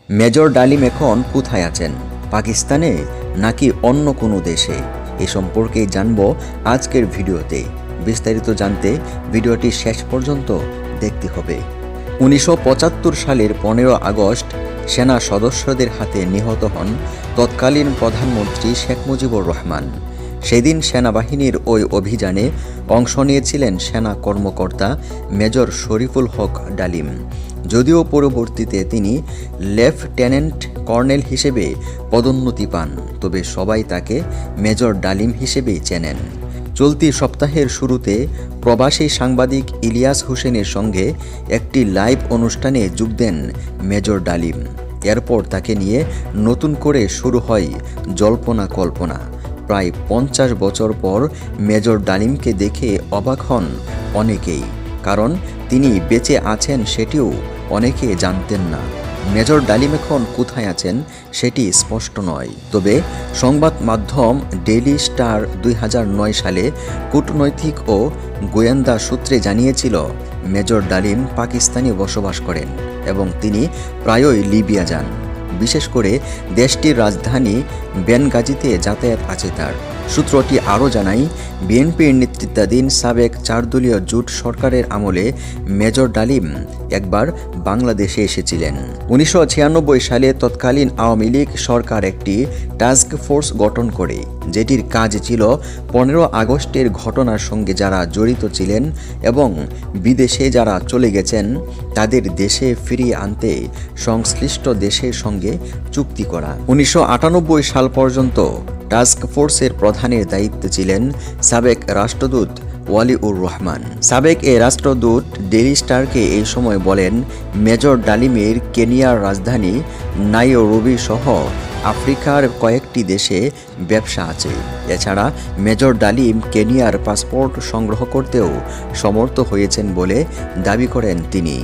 Major ডালিম এখন কোথায় আছেন, পাকিস্তানে নাকি অন্য কোনো দেশে? এ সম্পর্কে জানব আজকের ভিডিওতে। বিস্তারিত জানতে ভিডিওটি শেষ পর্যন্ত দেখতে হবে। 1975 সালের 15 আগস্ট সেনা সদস্যদের হাতে নিহত হন তৎকালীন প্রধানমন্ত্রী শেখ মুজিবুর রহমান। সেদিন সেনাবাহিনীর ওই অভিযানে অংশ নিয়েছিলেন সেনা কর্মকর্তা মেজর শরীফুল হক ডালিম। যদিও পরবর্তীতে তিনি লেফটেন্যান্ট কর্নেল হিসেবে পদোন্নতি পান, তবে সবাই তাকে মেজর ডালিম হিসেবেই চেনেন। চলতি সপ্তাহের শুরুতে প্রবাসী সাংবাদিক ইলিয়াস হোসেনের সঙ্গে একটি লাইভ অনুষ্ঠানে যোগ দেন মেজর ডালিম। এরপর তাকে নিয়ে নতুন করে শুরু হয় জল্পনা কল্পনা। প্রায় 50 বছর পর মেজর ডালিমকে দেখে অবাক হন অনেকেই, কারণ তিনি বেঁচে আছেন সেটিও অনেকে জানতেন না। মেজর ডালিম এখন কোথায় আছেন সেটি স্পষ্ট নয়, তবে সংবাদ মাধ্যম ডেইলি স্টার 2009 সালে কূটনৈতিক ও গোয়েন্দা সূত্রে জানিয়েছিল মেজর ডালিম পাকিস্তানে বসবাস করেন এবং তিনি প্রায়ই লিবিয়া যান। বিশেষ করে দেশটির রাজধানী বেনগাজিতে যাতায়াত আছে তার। সূত্রটি আরও জানায়, বিএনপির নেতৃত্বাধীন সাবেক 4 দলীয় জোট সরকারের আমলে মেজর ডালিম একবার বাংলাদেশে এসেছিলেন। 1996 সালে তৎকালীন আওয়ামী লীগ সরকার একটি টাস্ক ফোর্স গঠন করে, যেটির কাজ ছিল 15 আগস্টের ঘটনার সঙ্গে যারা জড়িত ছিলেন এবং বিদেশে যারা চলে গেছেন তাদের দেশে ফিরিয়ে আনতে সংশ্লিষ্ট দেশের সঙ্গে চুক্তি করা। 1998 সাল পর্যন্ত টাস্ক ফোর্সের প্রধানের দায়িত্বে ছিলেন সাবেক রাষ্ট্রদূত ওয়ালিউর রহমান। সাবেক এ রাষ্ট্রদূত ডেইলি স্টারকে এই সময় বলেন, মেজর ডালিমের কেনিয়ার রাজধানী নাইরোবি সহ আফ্রিকার কয়েকটি দেশে ব্যবসা আছে। এছাড়া মেজর ডালিম কেনিয়ার পাসপোর্ট সংগ্রহ করতেও সমর্থ হয়েছেন বলে দাবি করেন তিনি।